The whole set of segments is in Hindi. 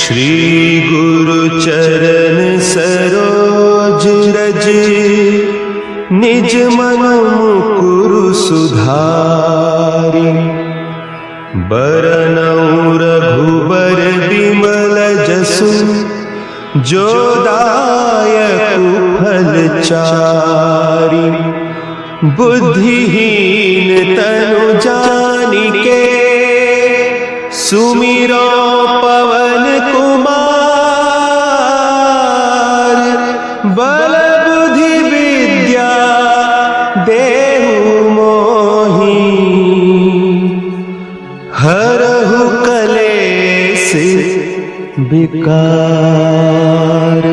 श्री गुरु चरण सरोज रज निज मन मुकुरु सुधारि बरनउँ रघुबर बिमल जसु जो दायक फल चारि बुद्धिहीन तनु जानिके सुमिरो पवन कुमार बल बुद्धि विद्या देहु मोहि हरहु कलेश विकार।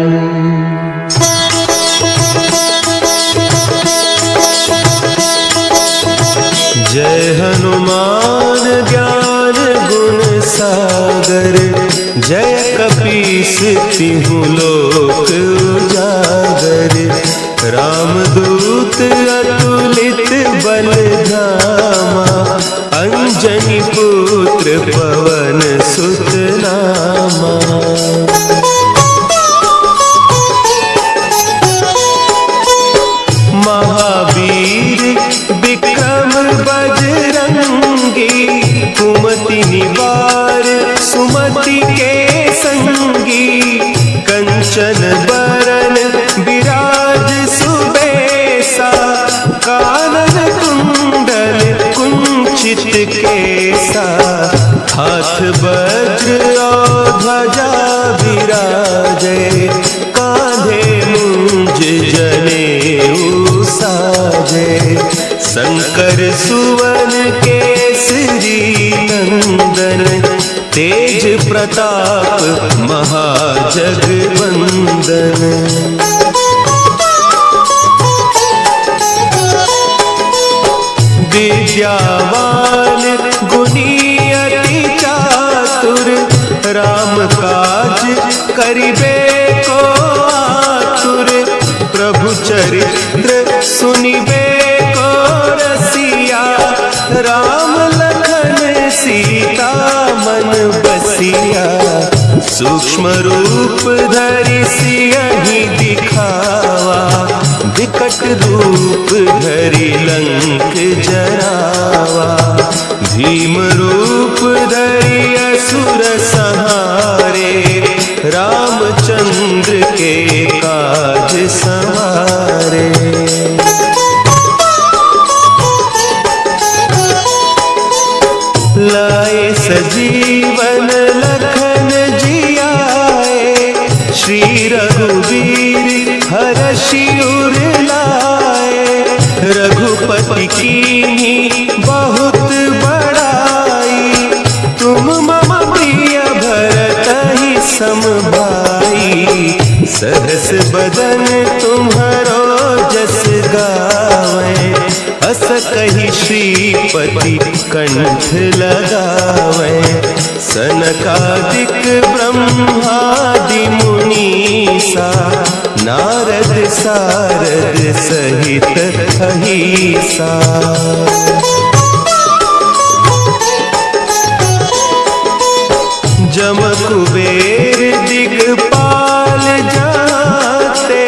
जय हनुमान ज्ञान गुण सागर जय कपीस तिहु लोक उजागर रामदूत अतुलित बल धामा अंजनी पुत्र पवन सुत नामा। महावीर विक्रम बजरंगी कुमति निवार सुमति के संगी कंचन बरन विराज सुबेसा कानन कुंडल कुंचित केसा हाथ वज्र और ध्वजा विराजे कांधे मुंज जनेऊ साजे शंकर सुवन केसरी नंदन तेज प्रताप महाजगवंदन। विद्यावान गुणी अति चातुर राम काज करिबे को आतुर प्रभु चरित्र सुनिबे को रसिया राम लखन सीता मन बसिया सूक्ष्म रूप धरि सियहि दिखावा विकट रूप धरि लंक जरावा भीम रूप धरि असुर संहारे रामचंद्र के काज सवारे। लाए सजीवन लखन जियाए श्री रघुवीर हरषि उर लाए रघुपति कीन्ही बहुत बड़ाई तुम मम प्रिय भरतहि सम भाई सहस बदन तुम्हरो जस गावे अस कहि श्रीपति कंठ लगावे सनकादिक ब्रह्मादि मुनीसा नारद सारद सहित अहीसा। जम कुबेर दिगपाल जाते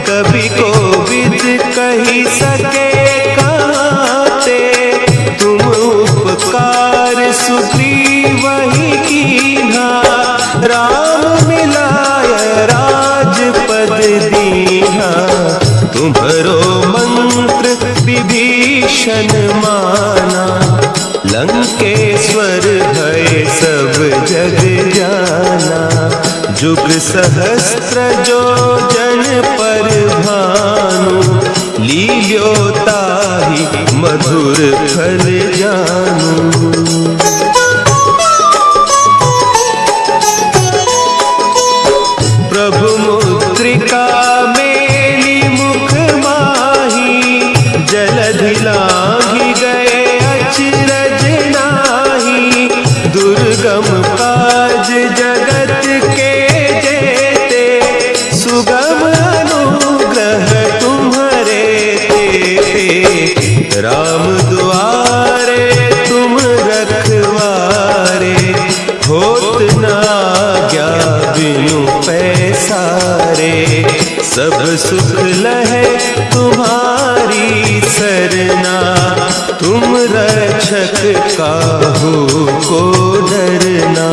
कभी कोविद कही सके काते तुम उपकार सुग्रीवहि कीन्हा राम मिलाय राजपद दीन्हा तुम्हरो मंत्र विभीषण माना लंकेश्वर भय सब जग जाना जुग सहस्त्र जो जन पर भानु लील्यो ताहि मधुर फल जानू। प्रभु मुद्रिका मेली मुख माही जलधि लांघि गए अचरज नाही दुर्गम काज जगत के जेते सुगम अनुग्रह तुम्हारे तेते राम दुआरे तुम रखवारे होत न आज्ञा सुख लहे तुम्हारी सरना, तुम रक्षक काहू को डरना।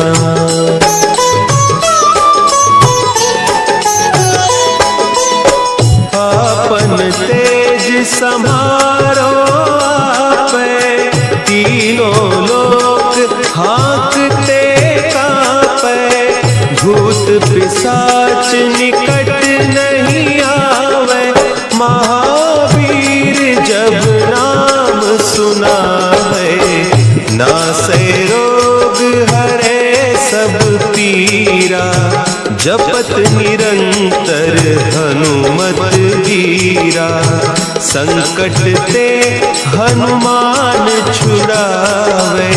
आपन तेज समारो आपे, तीनों लोक हाँकते कांपे। भूत पिशाच निकट नहीं आवे, महावीर जब नाम सुनावे। नासै रोग हरे सब पीरा, जपत निरंतर हनुमत वीरा। संकट ते हनुमान छुड़ावे,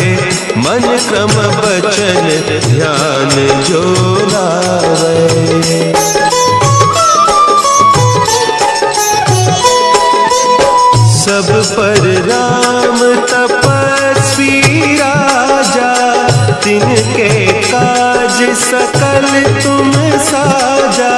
मन क्रम बचन ध्यान जो लावे। सब पर राम तपस्वी राजा, तिनके काज सकल तुम साजा।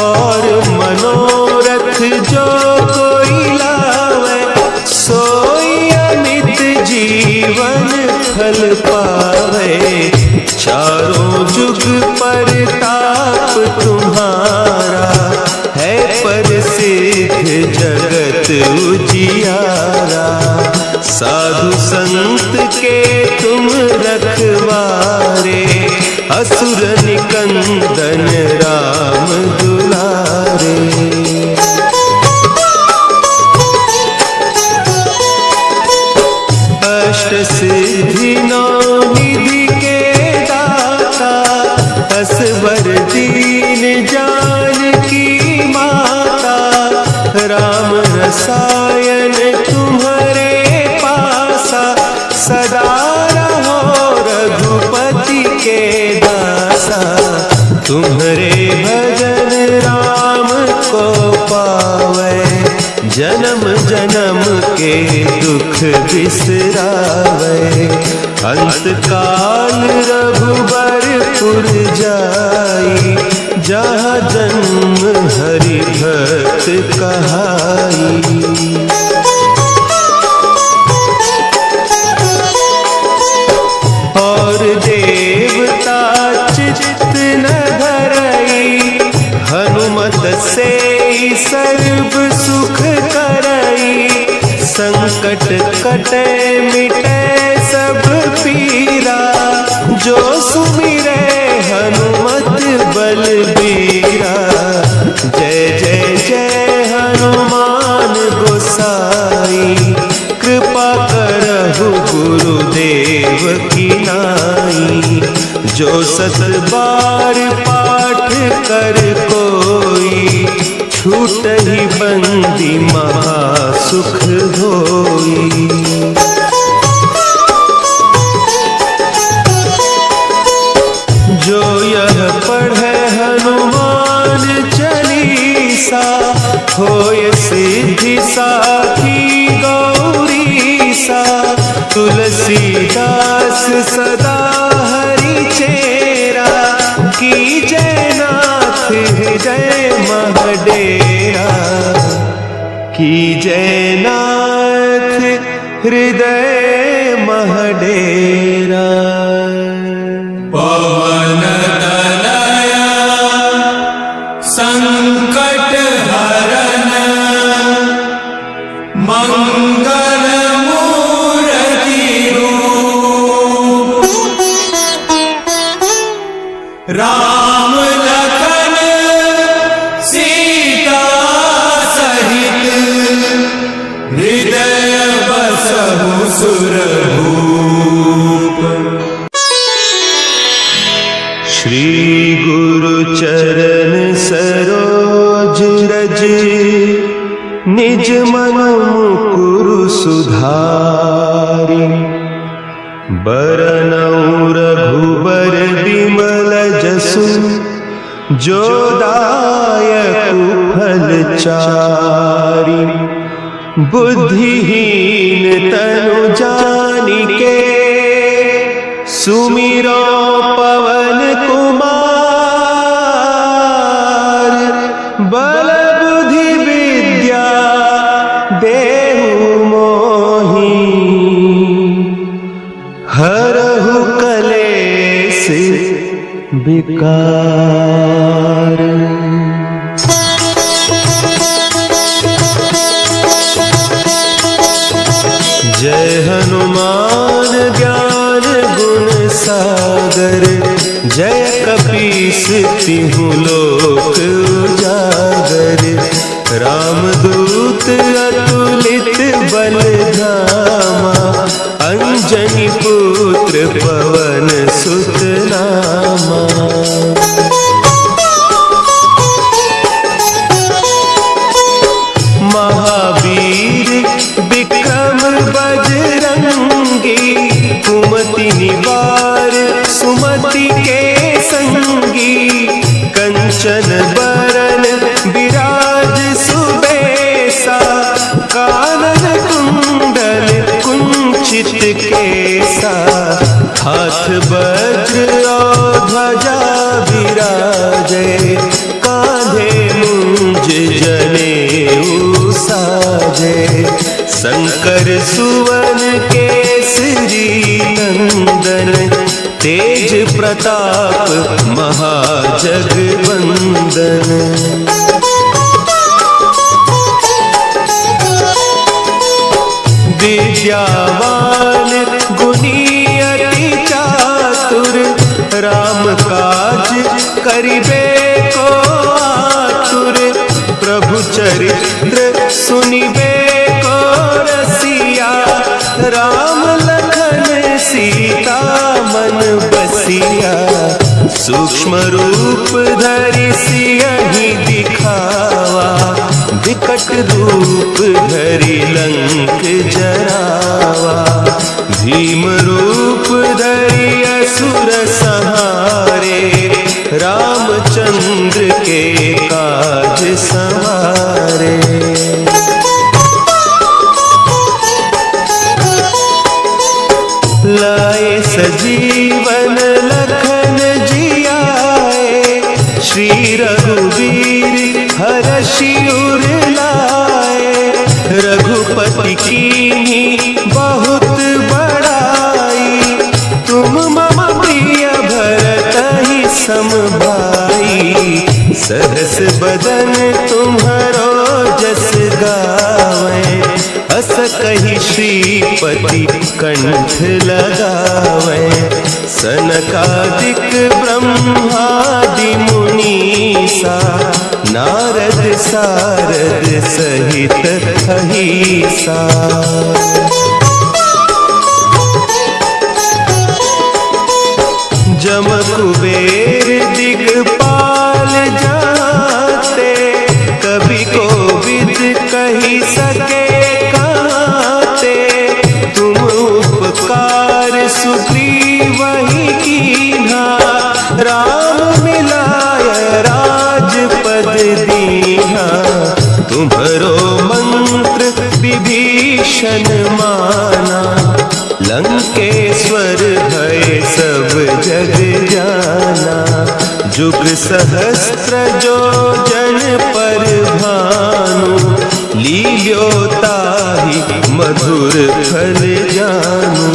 और मनोरथ जो कोई लावे, सोई अमित जीवन फल पावे। चारों जुग परताप तुम्हारा, है प्रसिद्ध जगत उजियारा। साधु संत के तुम रखवारे, असुर निकंदन राम दुलारे। अष्ट सिद्धि नौ निधि के दाता, असवर दीन जानकी माता। राम रसायन तुम्हारे पासा, सदा रहो रघुपति के दासा। तुम्हारे भजन राम को पावे, जन्म जन्म के दुख बिसरावे। अंत काल रघुबरपुर जाई, जहाँ जन्म हरि भक्त कहाई। और देवता चित्त न धरई, हनुमत से सर्व सुख करई। संकट कटे मिटे सब पीरा, जो सुमिरे हनुमत बलबीरा। जय जय जय हनुमान गोसाई, कृपा करहु गुरुदेव की नाई। जो सत बार पाठ कर कोई, छूटहि बंदी महा सुख होई। जो यह पढ़े हनुमान चालीसा, होय सिद्धि साखी गौरीसा। तुलसीदास सदा हरि चेरा, की जय नाथ हृदय महडेरा। की जय नाथ हृदय महडेरा। पवन तनया संकट हरन, मंगल मूर्ति रूप। राम लखन सीता सहित, हृदय बसहु सुरभूप। श्री गुरु चरण सरोज रज, निज मन मुकुरु सुधारि। बरनउँ रघुबर बिमल जसु, जो दायक फल चारि। बुद्धिहीन तनु जानिके, सुमिरो पवन कुमार। बल हरहु कलेस विकार। जय हनुमान ज्ञान गुण सागर, जय कपीस तिहु लोक उजागर। रामदूत अतुलित बल धामा, अंजनी पुत्र पवन सुत नामा। महावीर विक्रम बजरंगी, कुमति निवार सुमति के संगी। कंचन बरन विराज सुबेसा, कानन कुंडल कुंचित केसा। हाथ वज्र और ध्वजा विराजे, कांधे मुंज जनेऊ साजे। शंकर सुवन केसरी नंदन, तेज प्रताप महाजगवंदन। विद्यावान गुणी अति चातुर, राम काज करिबे को आतुर। प्रभु चरित्र सुनिबे को रसिया, राम लखन सीता मन बसिया। सूक्ष्म रूप धरि सियहि दिखावा, विकट रूप धरि लंक जरावा। भीम रूप धरि असुर संहारे, रामचंद्र के काज संवारे। लाए सजीवन लखन जियाए, श्री रघुवीर हरषि उर लाए। रघुपति कीन्ही बहुत बड़ाई, तुम मम प्रिय भरतहि सम भाई। सहस बदन तुम्हरो जस गावें, अस कहि श्रीपति कंठ लगावें। सनकादिक ब्रह्मादि मुनीसा, नारद सारद सहित अहीसा। जम कुबेर दिगपाल जाते, कभी कोविद कही सके कहते। तुम उपकार सुग्रीवहि कीन्हा, राम मिलाय राजपद दीन्हा। तुम्हरो मंत्र विभीषण माना, लंकेश्वर भय सब जग जाना। जुग सहस्त्र जो जन पर भानु, लील्यो ताहि मधुर फल जानू।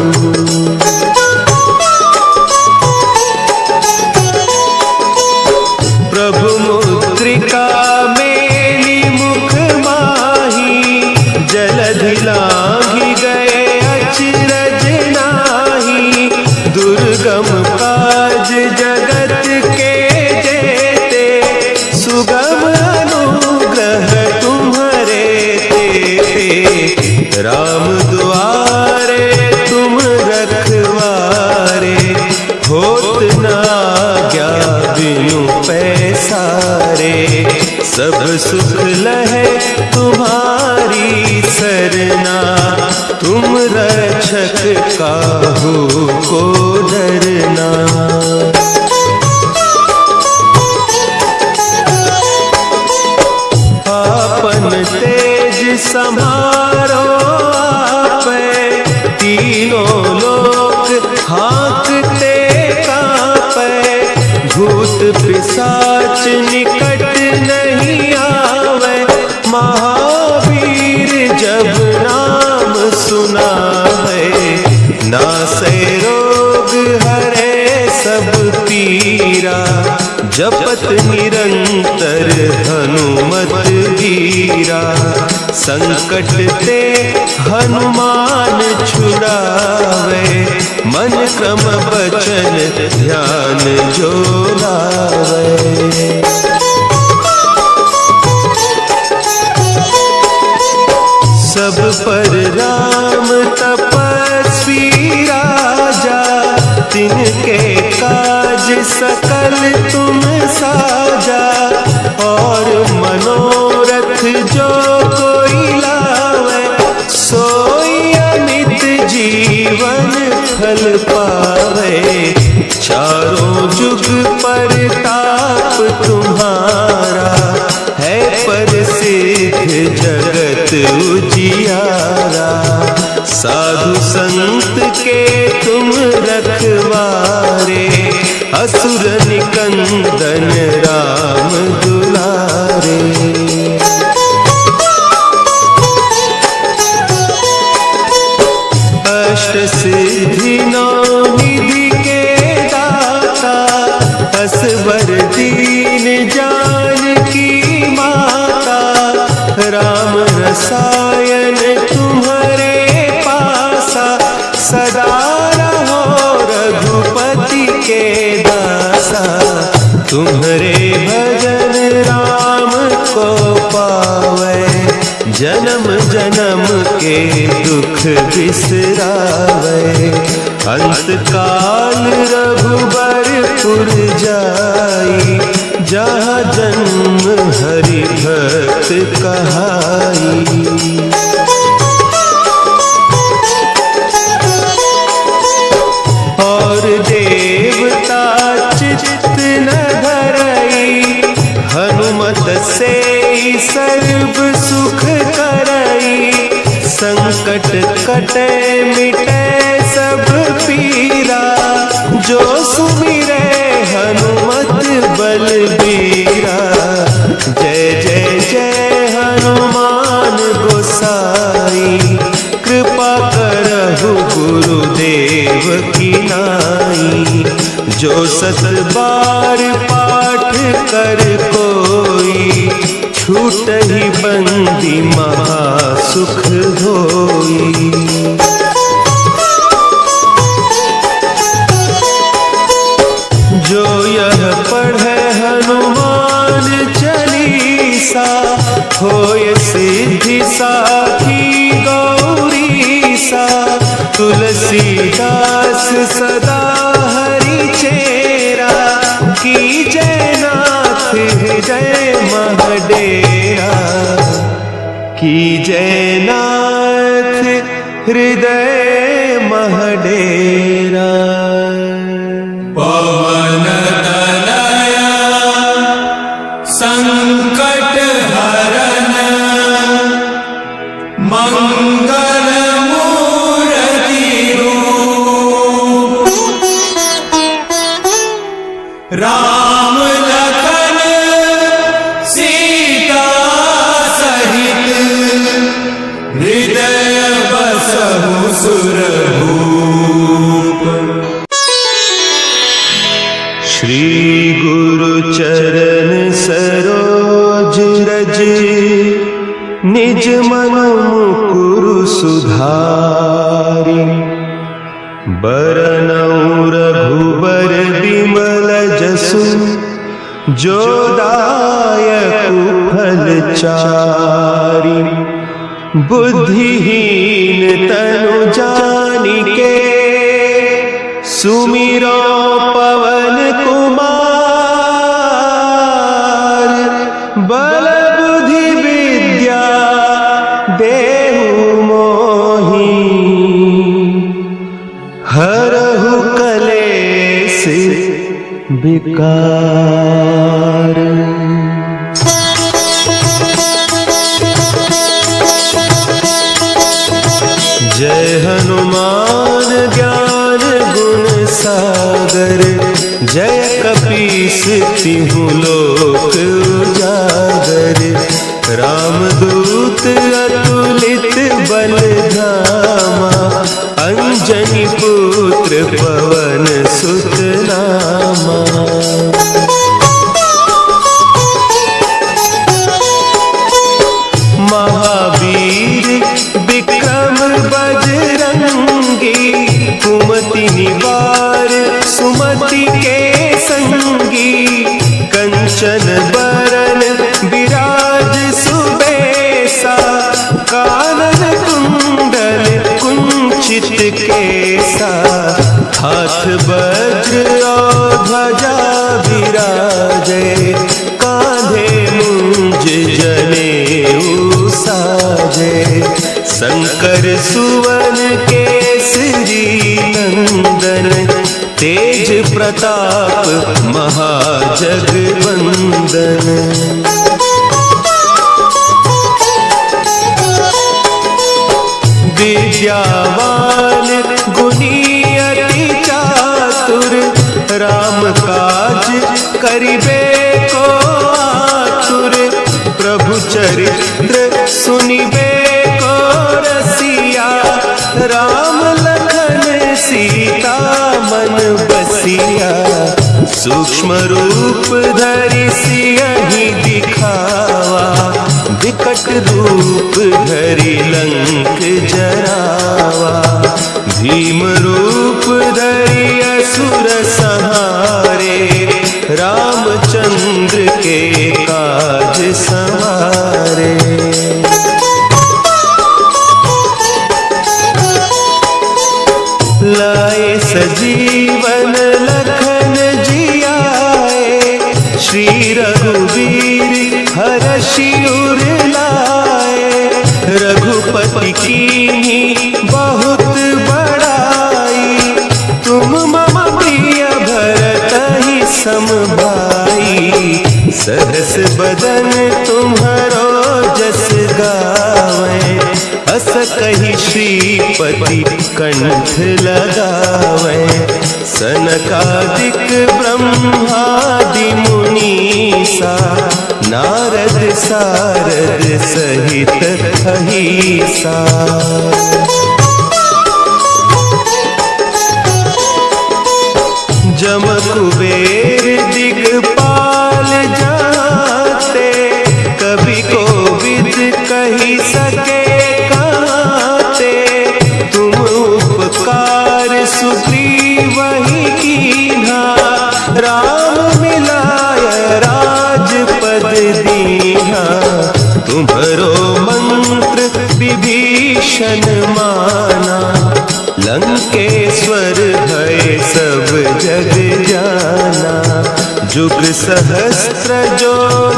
प्रभु मुद्रिका मेली मुख माही, जलधि लांघि गए अचरज नाही। दुर्गम काज जगत के जेते, सुगम अनुग्रह तुम्हारे तेते। राम दुआरे तुम रखवारे, होत न आज्ञा बिनु पैसारे। सब सुख लहे तुम्हारी सरना, तुम रक्षक काहू को डरना। आपन तेज समारो आपे, तीनों लोक हाँकते कांपे। भूत पिशाच निकट नहीं आवे, महावीर जब नाम सुना है। नासै रोग जपत निरंतर हनुमत वीरा। संकट ते हनुमान छुड़ावे, मन क्रम बचन ध्यान जो लावे। सब पर राम तपस्वी राजा, तिनके काज सकल तुम साजा। और मनोरथ जो कोई लावे, सोई अमित जीवन फल पावे। चारों जुग परताप तुम्हारा, है प्रसिद्ध जगत उजियारा। साधु संत के तुम रखवारे, असुर निकंदन राम दुलारे। अष्ट सिद्धि नौ निधि के दाता, असवर दीन जानकी माता। राम रसायन तुम्हारे पासा, सदा रहो रघुपति के दासा। तुम्हारे भजन राम को पावे, जन्म जन्म के दुख बिसरावे। अंत काल रघुबरपुर जाई, जहाँ जन्म हरि भक्त कहाई। और देवता चित्त न धरई, हनुमत से सर्व सुख करई। संकट कटे मिटे सब पीरा, जो सुमिरे हनुमत बलबीरा। जय जय जय हनुमान गोसाई, कृपा करहु गुरुदेव की नाई। जो सत बार पाठ कर कोई, छूटहि बंदी महासुख होई। जो यह पढ़े हनुमान चालीसा, होय सिद्धि साखी गौरीसा। तुलसीदास सदा हरि चेरा, की जय नाथ हृदय महडेरा। की जय नाथ हृदय महडेरा। पवन तनया संकट हरन, मंगल मूर्ति रूप। राम लखन सीता सहित, हृदय बसहु सुरभूप। श्री गुरु चरण सरोज रज, निज मन मुकुरु सुधारि। बरनउँ रघुबर बिमल जसु, जो दायकु फल चारि। बुद्धिहीन तनु जानिके, सुमिरो पवन कुमार। बल बुद्धि विद्या देहु मोहि, हरहु कलेस विकार। जय हनुमान ज्ञान गुण सागर, जय कपीस तिहु लोक उजागर। रामदूत अतुलित बल धामा, अंजनी पुत्र पवन सुत नामा। सुमति के संगी कंचन बरन विराज सुबेसा कानन कुंडल कुंचित केसा हाथ वज्र और ध्वजा विराजे कांधे मुंज जनेऊ साजे शंकर सुवन केसरी नंदन तेज प्रताप महाजगवंदन विद्यावान गुणी अति चातुर राम काज करिबे को आतुर प्रभु चरित्र सुनिबे को रसिया राम लखन सीता मन बसिया सूक्ष्म रूप धरि सियहि दिखावा विकट रूप धरि लंक जरावा भीम रूप धरि असुर संहारे रामचंद्र के काज संवारे लाए सजीवन लखन जियाए श्री रघुवीर हरषि उर लाए रघुपति कीन्ही बहुत बड़ाई तुम मम प्रिय भरतहि सम भाई सहस बदन तुम्हरो जस गावे अस कहि श्रीपति कंठ लगावे सनकादिक ब्रह्मादि मुनीसा नारद सारद सहित अहिसा जम कुबेर दिगपाल जाते कभी कोविद कही सके काते तुम उपकार सुग्रीव ही कीन्हा राम मिलाय राजपद दीन्हा तुम्हरो मंत्र विभीषण माना लंकेश्वर भय सब जग जाना जुग सहस्त्र जो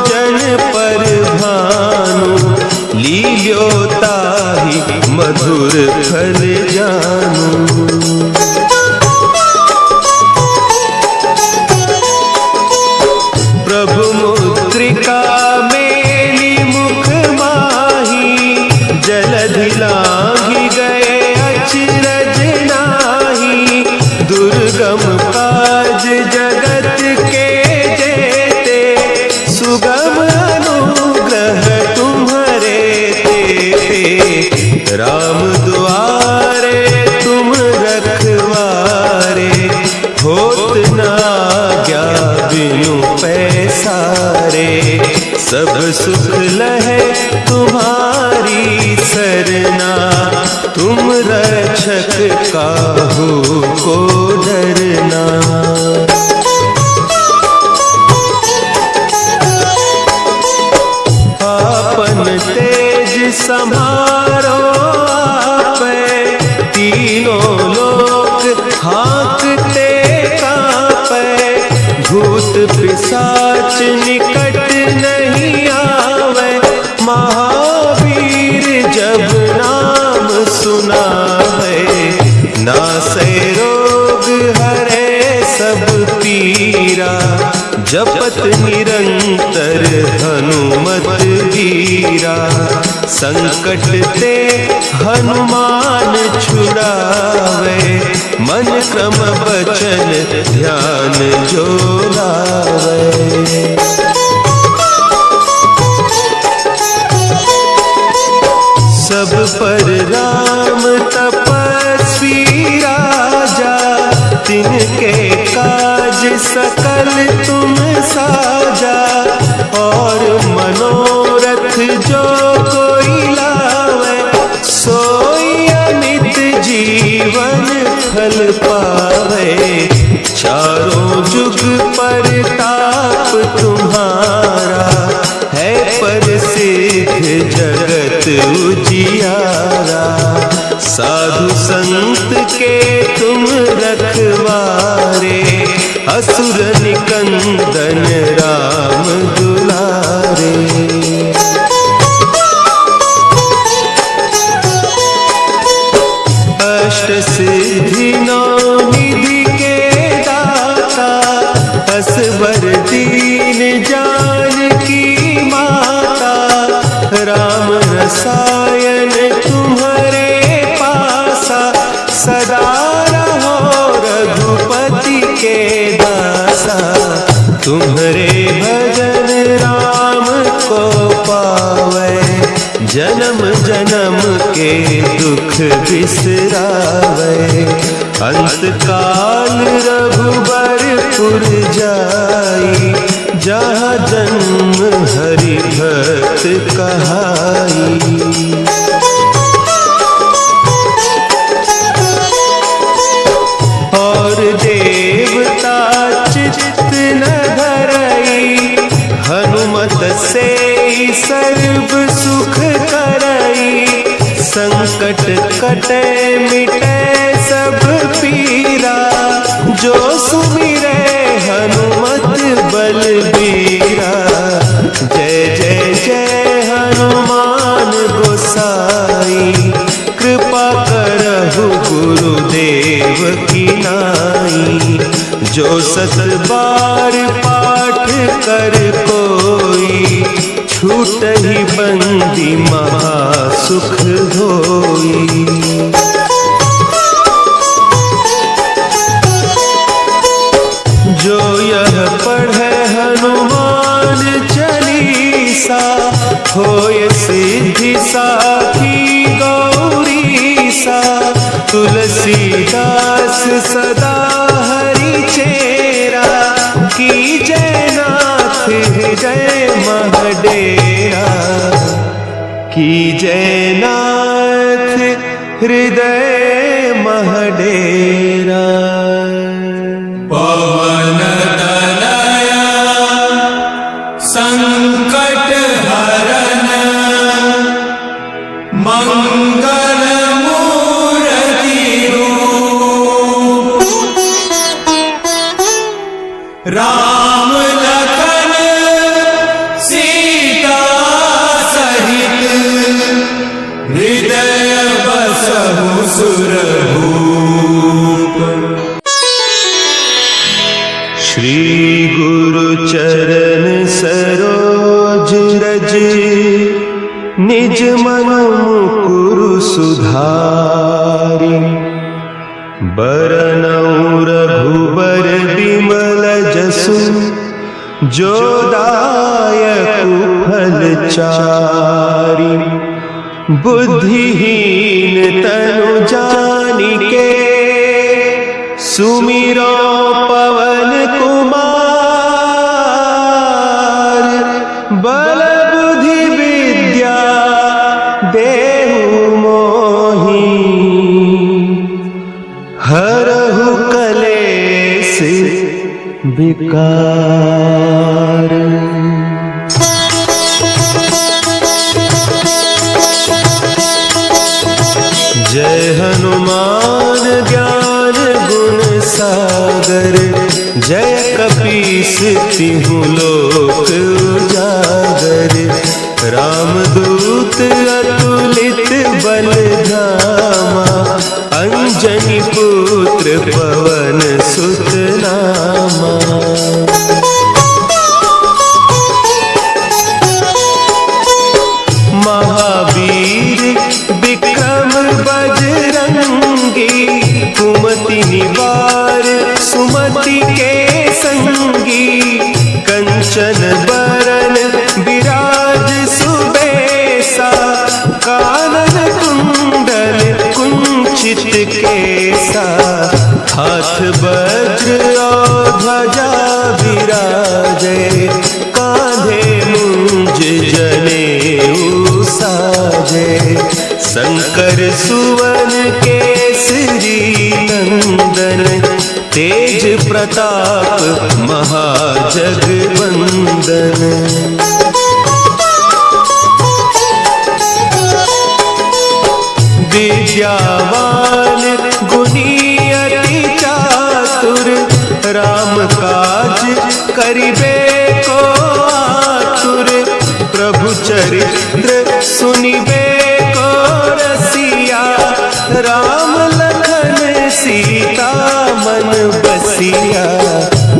जन पर भानु लील्यो ताहि मधुर फल जानू प्रभु मुद्रिका मेली मुख माही जलधि लांघि गए अचरज नाही दुर्गम काज जगत के जेते सुगम अनुग्रह तुम्हारे ते राम द्वारे तुम रखवारे होत न आज्ञा बिनु पैसारे सब सुख लहे तुम्हारी सरना तुम रक्षक काहू को डरना आपन तेज समारो आपे तीनों लोक हाँकते कांपे भूत पिशाच निकट नहीं आवे महावीर जब नाम सुनावे नासै रोग हरे सब पीरा जपत निरंतर हनुमत वीरा संकट ते हनुमान छुड़ावे मन क्रम बचन ध्यान जो लावे सब पर राम तपस्वी राजा तिनके काज सकल तुम साजा और मनोरथ जो कोई लावे सोई अमित जीवन फल पावे चारों जुग परताप तुम्हारा है प्रसिद्ध जगत उजियारा। साधु संत के तुम रखवारे असुर निकंदन राम दुलारे। अष्ट सिद्धि नौ निधि के दाता असवर दीन जानकी माता। राम रसायन तुम्हारे पासा सदा रहो रघुपति के दासा। तुम्हारे भजन राम को पावे जन्म जन्म के दुख बिसरावे। अंत काल रघुबरपुर जाई जहाँ जन्म हरि भक्त कहाई। और देवता चित्त न धरई हनुमत से सर्व सुख करई। संकट कटे मिटे सब पीरा जो सुमिरे हनुमत बलबीरा। जय जय जय हनुमान गोसाई कृपा करहु गुरुदेव की नाई। जो सत बार पाठ कर कोई छूटहि बंदी महा सुख होई। जो यह पढ़े हनुमान चालीसा होय सिद्धि साखी गौरीसा। तुलसीदास सदा हरि चेरा की जय नाथ हृदय महडेरा। की जय नाथ हृदय महडेरा। पवन तनया संकट हरन मंगल मूर्ति रूप। राम लखन सीता सहित हृदय बसहु सुरभूप। श्री गुरु चरण सरोज रज निज मन मुकुरु सुधारि। बरनउँ रघुबर बिमल जसु जो दायक फल चारि। बुद्धिहीन तनु जानिके सुमिरो पवन कुमार। बल बुद्धि विद्या देहु मोहि हरहु कलेस विकार। जय हनुमान ज्ञान गुण सागर। जय कपीस तिहु लोक उजागर। रामदूत अतुलित बल धामा। अंजनी पुत्र पवन सुत नामा। महावीर विक्रम बजरंगी। कुमति निवार सुमति के संगी। कंचन बरन विराज सुबेसा। कानन कुंडल कुंचित केसा। हाथ वज्र और ध्वजा विराजे। कांधे मुंज जनेऊ साजे। शंकर सुवन केसरी नंदन तेज प्रताप महाजगवंदन। विद्यावान गुणी अति चातुर, राम काज करिबे को आतुर। प्रभु चरित्र सुनिबे को रसिया, राम लखन सीता मन बसिया।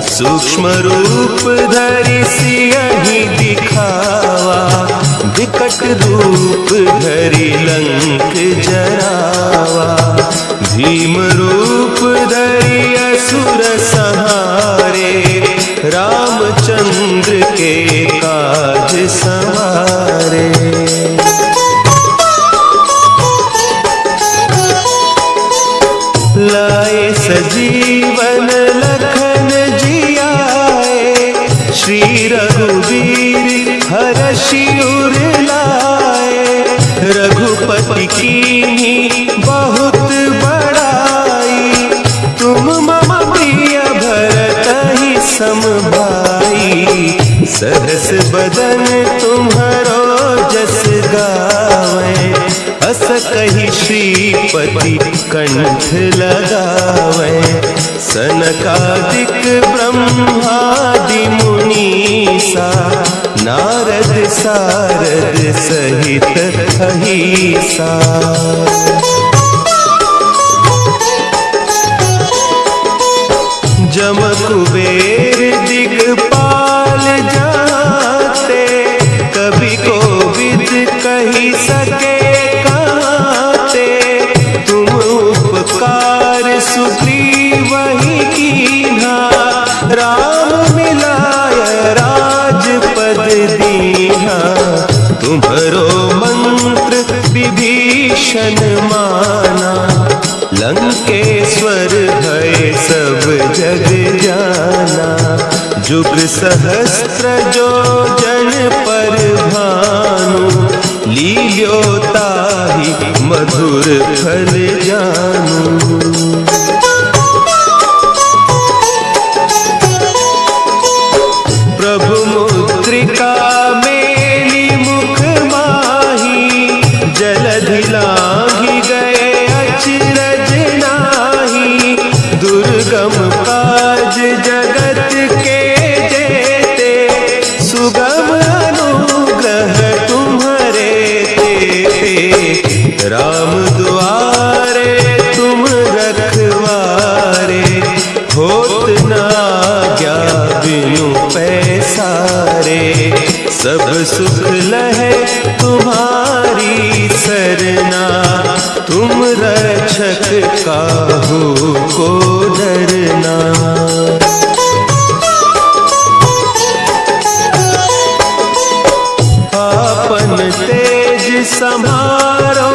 सूक्ष्म रूप धरि सियहि दिखावा, विकट रूप धरि लंक जरावा। भीम रूप धरि असुर संहारे, रामचंद्र के काज संवारे। लाए सजीवन लखन जियाए, श्री रघुवीर हरषि उर लाए। रघुपति कीन्ही बहुत बड़ाई, तुम मम प्रिय भरतहि सम भाई। सहस बदन तुम्हरो जस गावे, अस कहि श्रीपति कंठ लगावे। सनकादिक ब्रह्मादि मुनीसा, नारद सारद सहित अहीसा। जम कुबेर दिगपाल जाते, कवि कोविद कहि सके काते। तुम उपकार सुग्रीवहि कीन्हा, राम मिलाय राजपद दीन्हा। तुम्हरो मंत्र विभीषण माना, लंकेश्वर भय सब जग जाना। जुग सहस्त्र जो जन पर भानु, लील्यो ताहि मधुर फल जानू। प्रभु मुद्रिका मेली मुख माही, जलधि लांघि गए अचरज नाही। दुर्गम काज जगत के जेते, सुगम अनुग्रह तुम्हरे तेते। राम दुआरे तुम रखवारे, होत न आज्ञा बिनु पैसारे। सब सुख लहे तुम्हारी सरना, तुम रक्षक काहू को डरना। आपन तेज समारो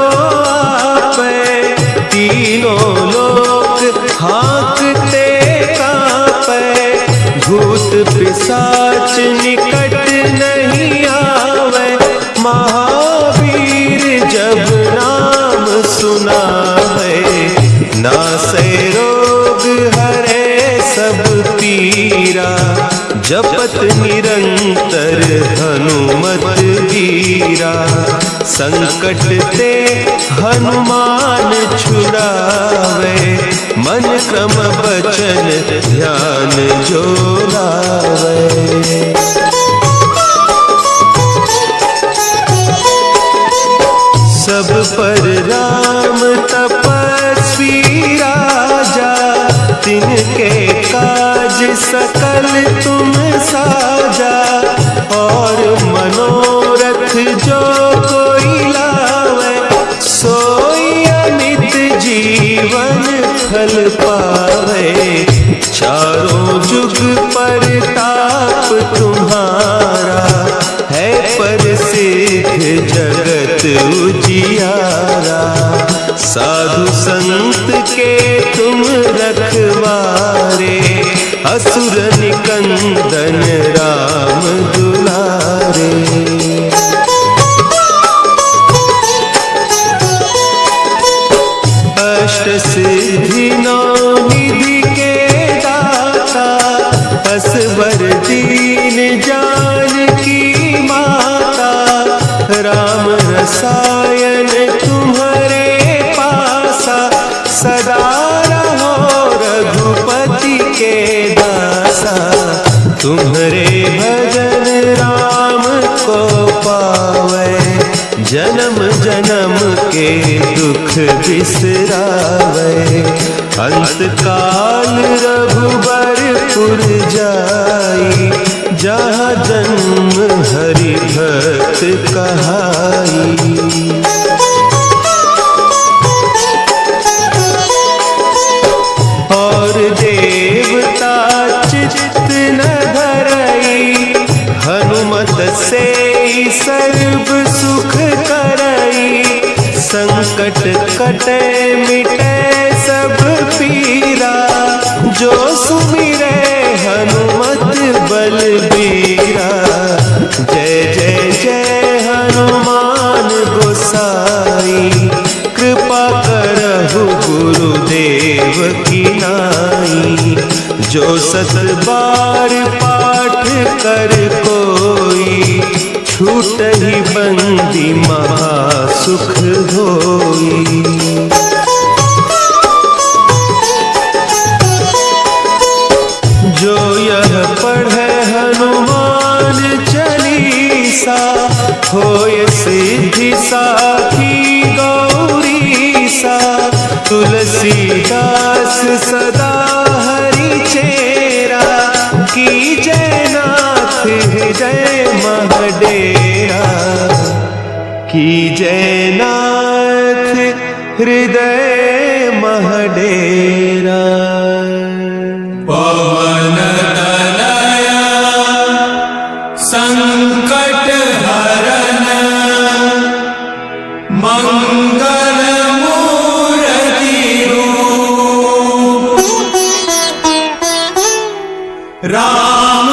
आपे, तीनों लोक हाँकते कांपे। भूत पिशाच निकट नहीं आवे, महावीर जब नाम सुनावे। नासै रोग हरे सब पीरा, जपत निरंतर हनुमत वीरा। संकट ते हनुमान छुड़ावे, मन क्रम बचन ध्यान जो लावे। सब पर राम तपस्वी राजा, तिनके काज सकल तुम साजा। और मनोरथ जो कोई लावे, सोई अमित जीवन फल पावे। चारों जुग परताप तुम्हारा, है प्रसिद्ध जगत उजियारा। साधु संत के तुम रखवारे, असुर निकंदन राम दुलारे। अष्ट सिद्धि नौ निधि के दाता, असबर दीन जानकी माता, राम रसायन तुम्हारे पासा, सदा रहो रघुपति के दासा। तुम्हारे भजन राम को पावे, जन्म जन्म के दुख बिसरावे। अंत काल रघुबरपुर जाई, जहाँ जन्म हरि भक्त कहाई। और देवता चित्त न धरई, हनुमत से सर्व सुख करई। संकट कटे मिटे सब पीरा, जो सुमिरे हनुमत बलबीरा। जय जय जय हनुमान गोसाई, कृपा करहु गुरुदेव की नाई। जो सत बार पाठ कर कोई, छूटहि बंदी महासुख होई। जो यह पढ़े हनुमान चालीसा, होय सिद्धि साखी गौरीसा। तुलसीदास सदा हरि चेरा, की जयनाथ हृदय महडेरा। की जयनाथ हृदय महडेरा। पवन तनया संकट हरन, मंगल मूर्ति रूप। राम